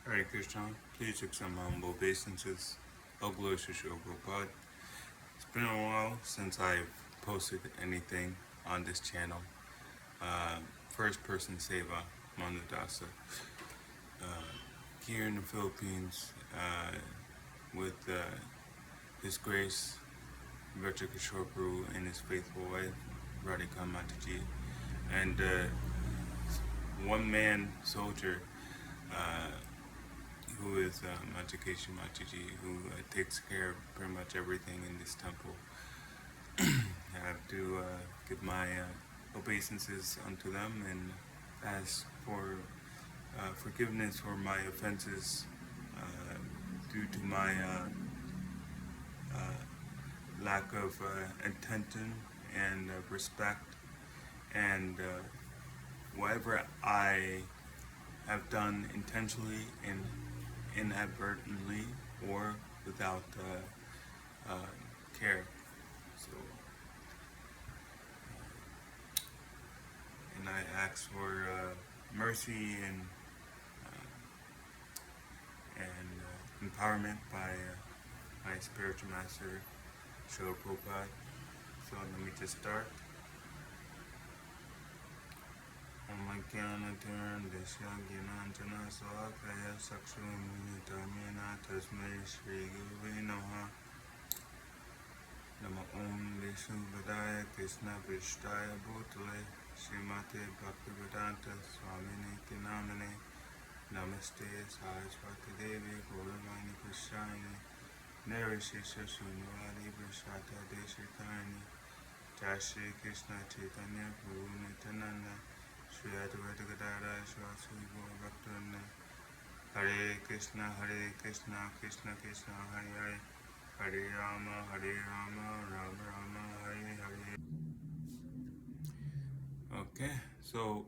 Hare Krishna, please accept my humble obeisances. All glory to Shri Prabhupada. It's been a while since I've posted anything on this channel. First person Seva, Manudasa. Here in the Philippines, with His Grace, Richard Kishore Prabhu, and his faithful wife, Radhika Mataji, and one man soldier who is Matakeshi Mataji, who takes care of pretty much everything in this temple. I have to give my obeisances unto them and ask for forgiveness for my offenses due to my lack of intention and respect, and whatever I have done intentionally and inadvertently or without care. So, and I ask for mercy and empowerment by my spiritual master, Srila Prabhupada. So let me just start. Om Gyanatiran Desya Gyananjana Salakaya Sakshuruminitamena Tasmai Shri Gurave Namaha. Nama Om Vishnu Vadaya Krishna Vishtaya Bhutale Srimate Bhaktivedanta Swamini Tinamane Namaste Saraswati Devi Gauravani Prashayani Narishisha Shunwari Prashata Deshikani Jai Shri Krishna Chaitanya Prabhu Nityananda Shri Advaita Gadara Shri Gaura Bhaktivinoda Hare Krishna Krishna Krishna Hare Hare Hare Rama Rama Rama Hare Hare. Okay, so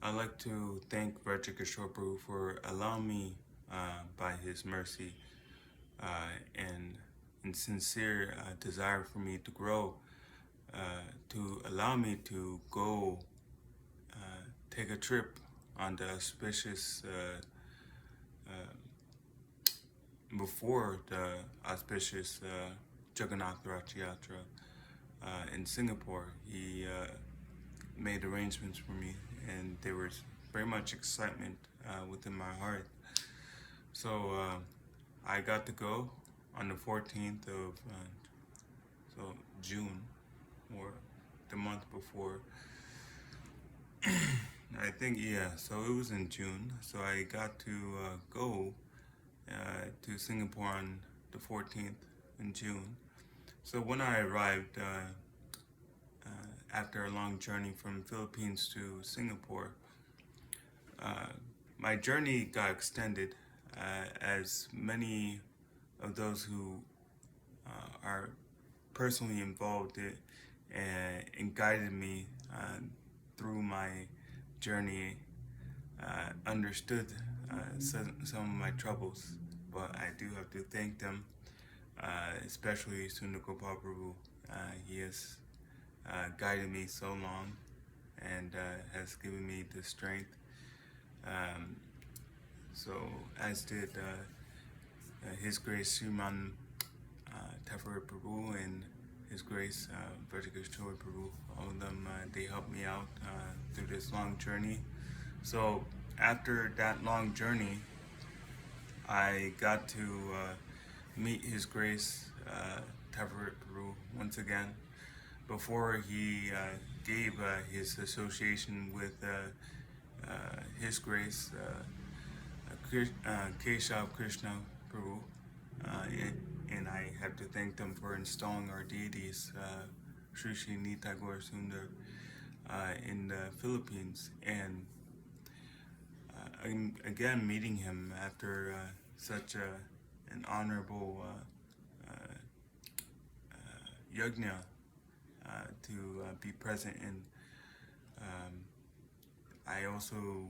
I'd like to thank Raja Kishore Prabhu for allowing me, by his mercy and sincere desire for me to grow, to allow me to go take a trip on the auspicious, before the auspicious Jagannath Rath Yatra in Singapore. He made arrangements for me, and there was very much excitement within my heart. So I got to go on the 14th of June, or the month before. I think, yeah, so it was in June. So I got to go to Singapore on the 14th in June. So when I arrived, after a long journey from Philippines to Singapore, my journey got extended, as many of those who are personally involved and guided me through my journey understood some of my troubles, but I do have to thank them, especially Sunukopal Prabhu. He has guided me so long and has given me the strength. So as did His Grace Sriman Tafur Prabhu and His Grace Vertikashore Prabhu. All of them, they helped me out through this long journey. So after that long journey, I got to meet His Grace Tafur Prabhu once again, before he gave his association with His Grace Keshav Krishna Prabhu, and I have to thank them for installing our deities, Sri Sri Nita Gaur Sundar, in the Philippines, and again meeting him after such an honorable yajna to be present in. I also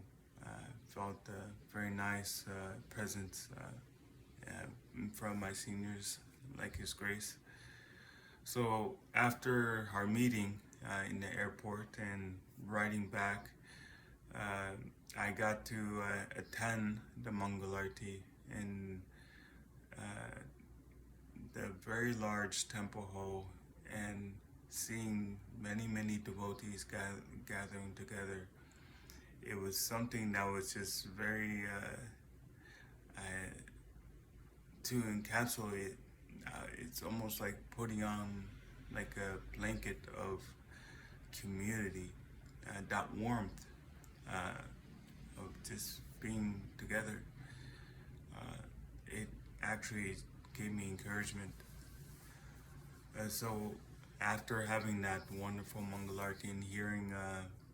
felt a very nice presence from my seniors, like His Grace. So after our meeting in the airport and riding back, I got to attend the Mangalarti in the very large temple hall and seeing many devotees gathering together. It was something that was just very to encapsulate. It's almost like putting on like a blanket of community, that warmth uh, of just being together. It actually gave me encouragement. So after having that wonderful Mangalarti and hearing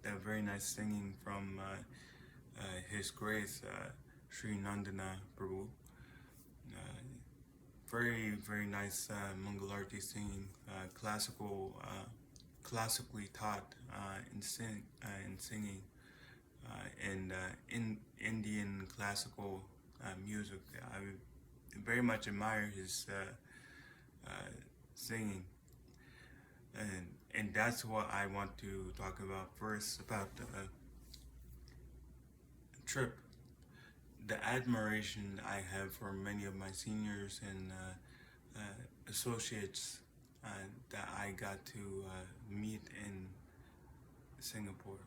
that very nice singing from His Grace Sri Nandana Prabhu, very nice Mangalarti singing, classically taught in singing, and in Indian classical music. I very much admire his singing, and that's what I want to talk about first, about the trip. The admiration I have for many of my seniors and associates that I got to meet in Singapore.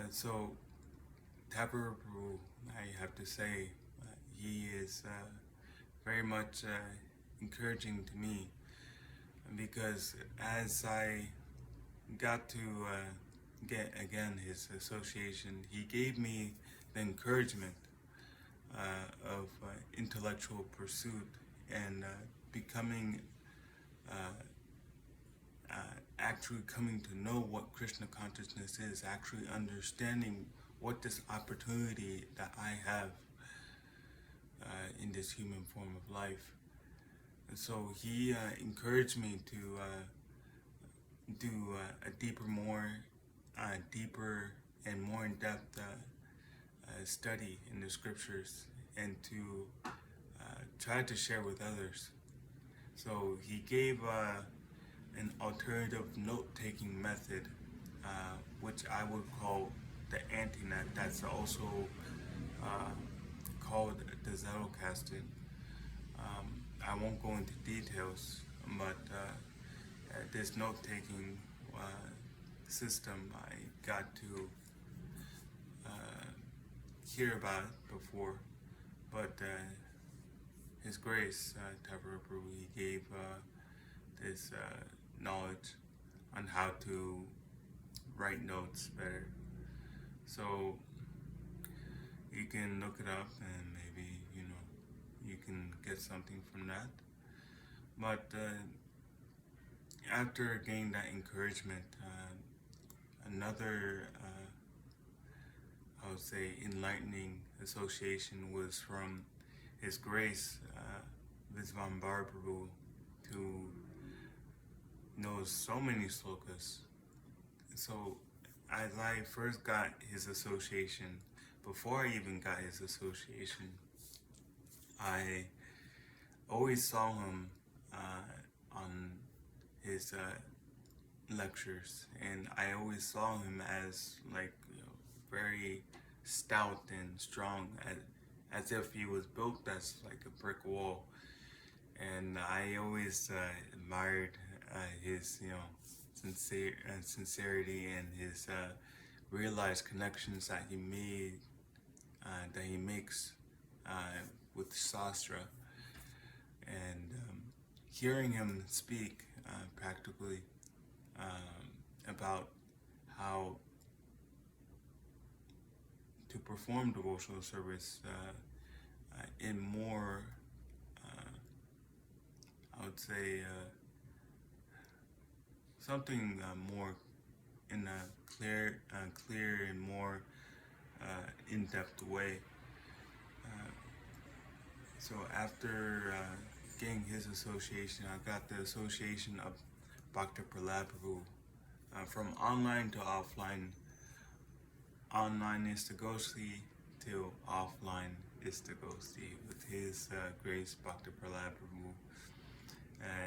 So Taper Prabhu, I have to say, he is very much encouraging to me, because as I got to get again his association, he gave me the encouragement of intellectual pursuit and becoming actually coming to know what Krishna consciousness is, actually understanding what this opportunity that I have in this human form of life. And so he encouraged me to do a deeper and more in-depth study in the scriptures, and to try to share with others. So he gave an alternative note-taking method, which I would call the antinet. That's also called the Zettelkasten. I won't go into details, but this note-taking system, I got to hear about it before, but His Grace, Tavara Prabhu, he gave this knowledge on how to write notes better. So you can look it up and maybe, you can get something from that. But after getting that encouragement, another, I would say, enlightening association was from His Grace, Visvambar Prabhu, who knows so many slokas. So as I first got his association, before I even got his association, I always saw him on his lectures, and I always saw him as like very stout and strong, as if he was built as like a brick wall. And I always admired his sincerity and his realized connections that he makes with Sastra. And hearing him speak practically about how to perform devotional service in more, I would say, something more in a clear and more in-depth way. So after getting his association, I got the association of Bhakta Prahlad Prabhu. From online to offline, online is to go see, till offline is to go see, with His Grace Bhakta Prahlad Prabhu.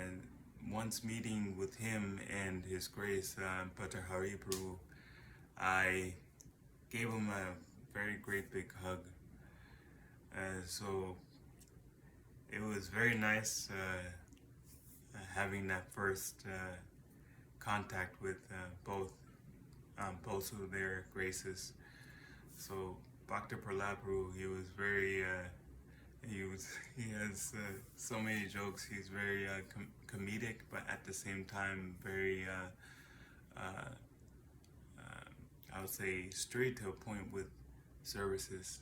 And once meeting with him and His Grace Bhatta Hari Prabhu, I gave him a very great big hug. So it was very nice having that first contact with both of their graces. So Bhakta Pralapru, he was very he has so many jokes. He's very comedic, but at the same time very I would say straight to a point with services.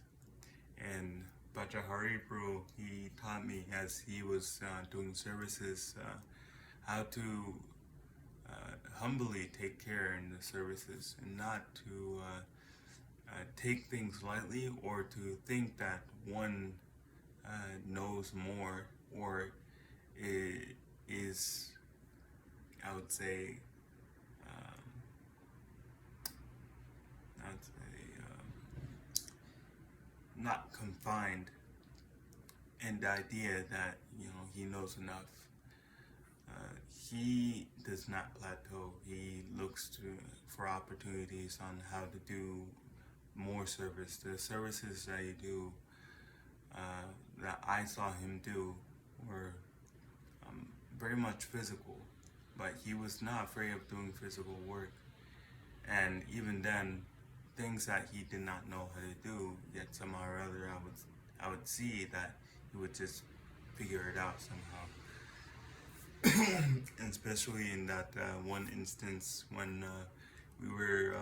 And Bhattacharya Prabhu, he taught me as he was doing services how to humbly take care in the services and not to take things lightly or to think that one knows more or is, I would say, not confined in the idea that he knows enough. He does not plateau. He looks for opportunities on how to do more service. The services that you do, that I saw him do, were very much physical, but he was not afraid of doing physical work. And even then, things that he did not know how to do, yet somehow or other I would see that he would just figure it out somehow. And especially in that one instance when we were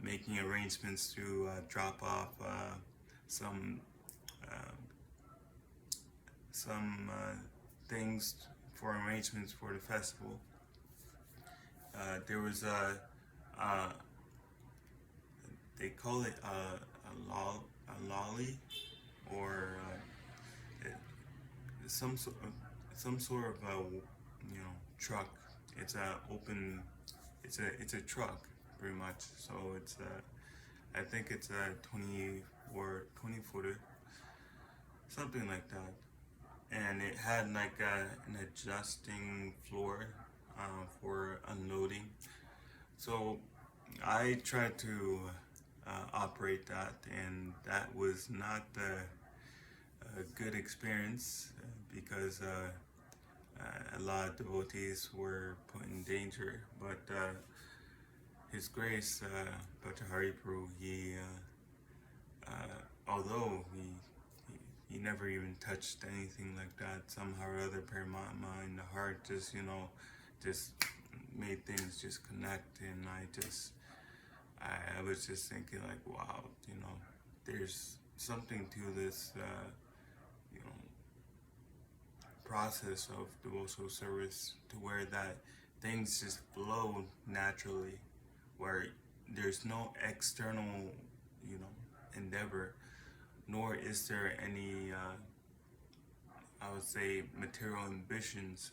making arrangements to drop off some things for arrangements for the festival. There was they call it a lolly, or some sort of truck. It's a truck pretty much. So it's I think it's a 20 footer, something like that. And it had like an adjusting floor for unloading. So I tried to operate that, and that was not a good experience because a lot of devotees were put in danger. But His Grace, Bhattacharya Prabhu, he although he never even touched anything like that, somehow or other Paramatma in the heart just made things just connect. And I was just thinking like, wow, there's something to this process of devotional service, to where that things just flow naturally, where there's no external endeavor, nor is there any I would say material ambitions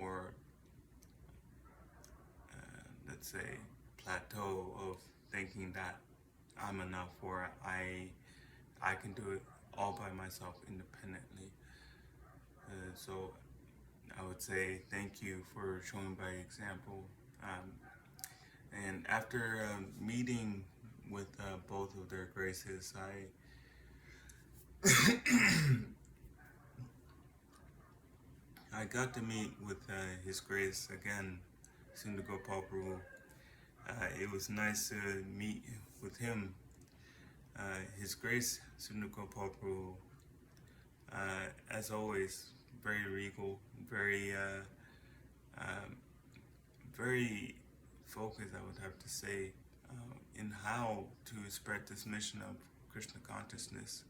or let's say plateau of thinking that I'm enough, or I can do it all by myself independently. So I would say thank you for showing by example. And after meeting with both of their graces, I got to meet with His Grace again, Singapore Rath. It was nice to meet with him. His Grace Singapore Rath, as always, very regal, very very focused, I would have to say, in how to spread this mission of Krishna consciousness.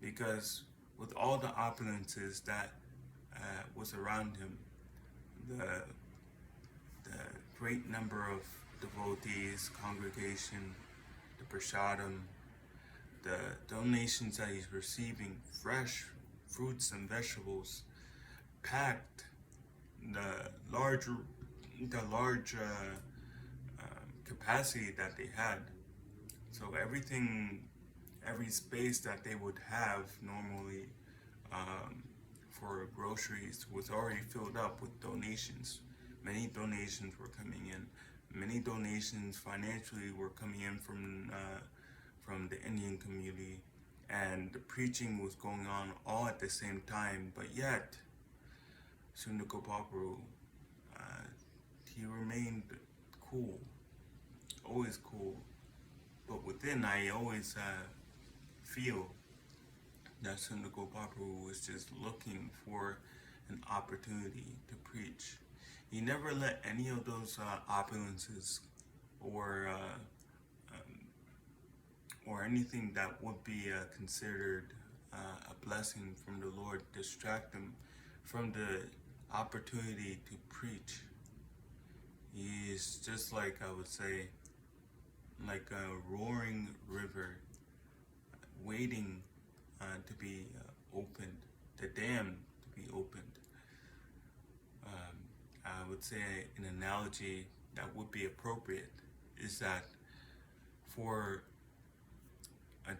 Because with all the opulences that was around him, the great number of devotees, congregation, the prasadam, the donations that he's receiving, fresh fruits and vegetables, packed, the large capacity that they had. So every space that they would have normally for groceries was already filled up with donations. Many donations were coming in. many donations financially were coming in from the Indian community, and the preaching was going on all at the same time. But yet, Sundakopaparu, uh, he remained cool, always cool. But within, I always feel that Sundakopaparu was just looking for an opportunity to preach. He never let any of those opulences or or anything that would be considered a blessing from the Lord distract him from the opportunity to preach. He is just like, I would say, like a roaring river waiting to be opened, the dam to be opened. I would say an analogy that would be appropriate is that for a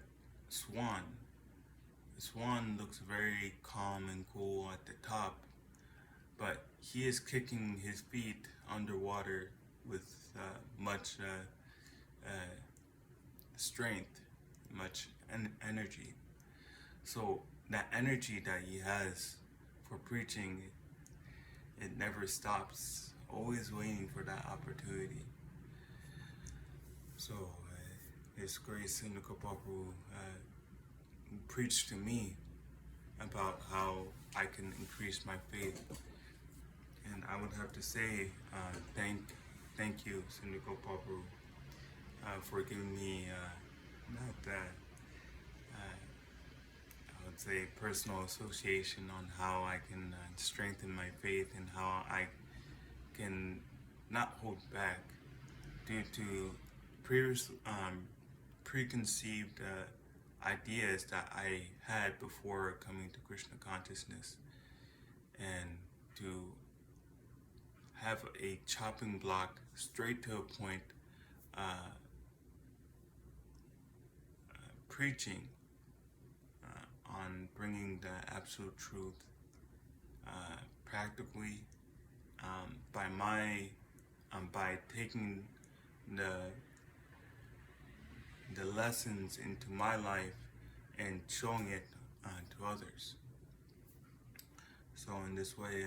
swan, the swan looks very calm and cool at the top, but he is kicking his feet underwater with much strength, much energy. So that energy that he has for preaching, it never stops, always waiting for that opportunity. So His Grace Sundakopaparu preached to me about how I can increase my faith. And I would have to say thank you, Sundakopaparu, for giving me not that I would say personal association on how I can strengthen my faith and how I can not hold back due to preconceived ideas that I had before coming to Krishna consciousness, and to have a chopping block straight to a point preaching on bringing the absolute truth practically by taking the lessons into my life and showing it to others. So in this way,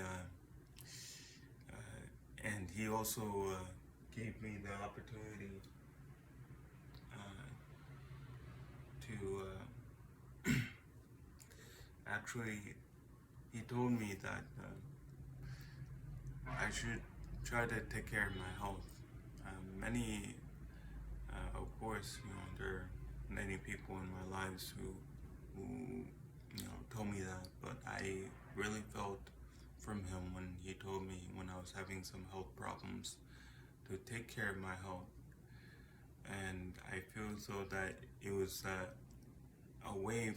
and he also gave me the opportunity to actually, he told me that I should try to take care of my health. Many, of course, there are many people in my lives who told me that, but I really felt from him when he told me when I was having some health problems to take care of my health. And I feel as though that it was a way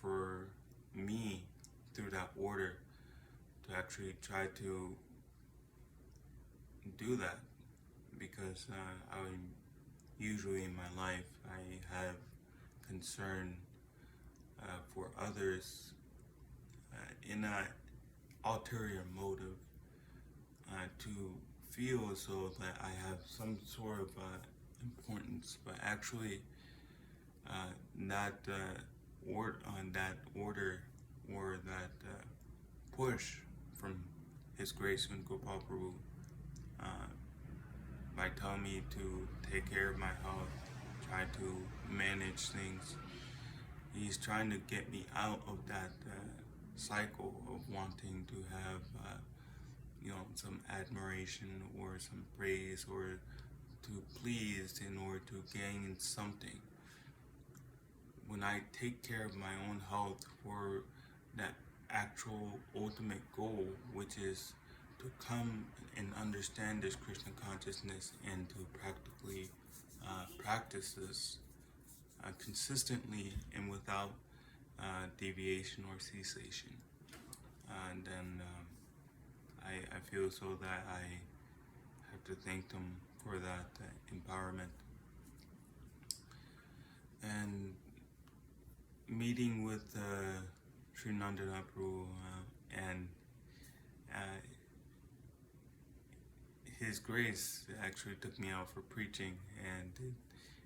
for me through that order to actually try to do that, because usually in my life I have concern for others in an ulterior motive to feel as though that I have some sort of importance, but actually that order or that push from His Grace Sundakopaparu by telling me to take care of my health, try to manage things. He's trying to get me out of that cycle of wanting to have some admiration or some praise or to please in order to gain something. When I take care of my own health for that actual ultimate goal, which is to come and understand this Krishna consciousness and to practically practice this consistently and without deviation or cessation, and then I feel so that I have to thank them for that empowerment. And meeting with Sri Nandana Prabhu and His Grace actually took me out for preaching, and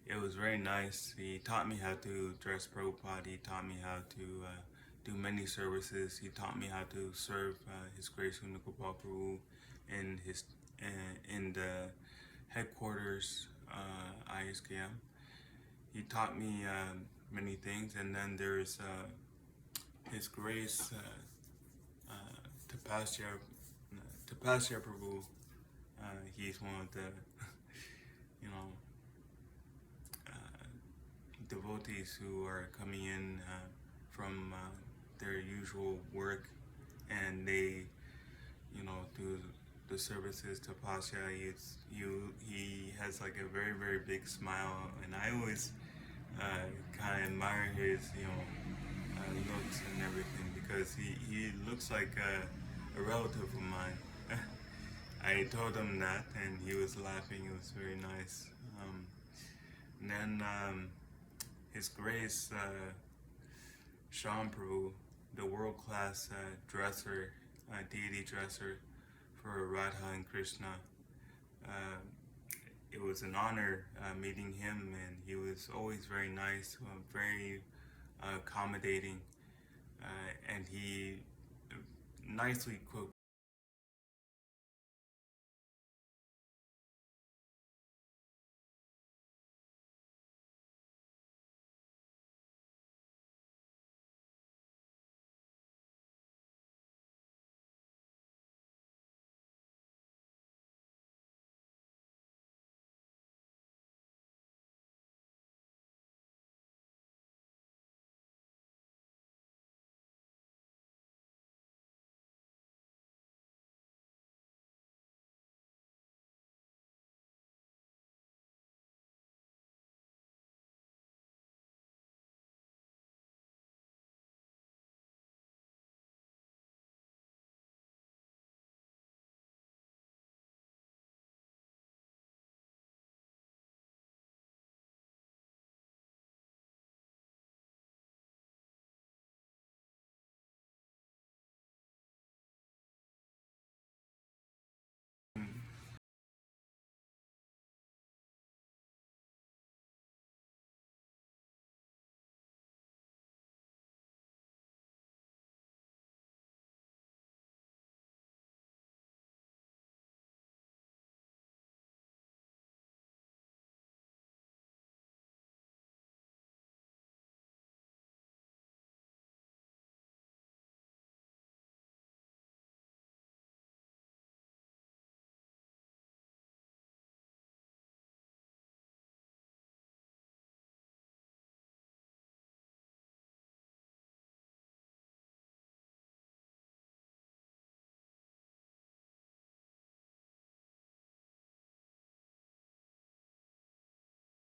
it was very nice. He taught me how to dress Prabhupada. He taught me how to do many services. He taught me how to serve His Grace Unagopal Prabhu in his in the headquarters ISKM. He taught me many things, and then there's His Grace Tapasya Tapasya Prabhu. He's one of the you know devotees who are coming in from their usual work, and they do the services to Pasha. He has like a very very big smile, and I always kind of admire his looks and everything, because he looks like a relative of mine. I told him that, and he was laughing. It was very nice. And then His Grace Shyam Prabhu, the world-class dresser, deity dresser for Radha and Krishna. It was an honor meeting him, and he was always very nice, very accommodating, and he nicely cooked.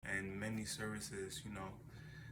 And many services,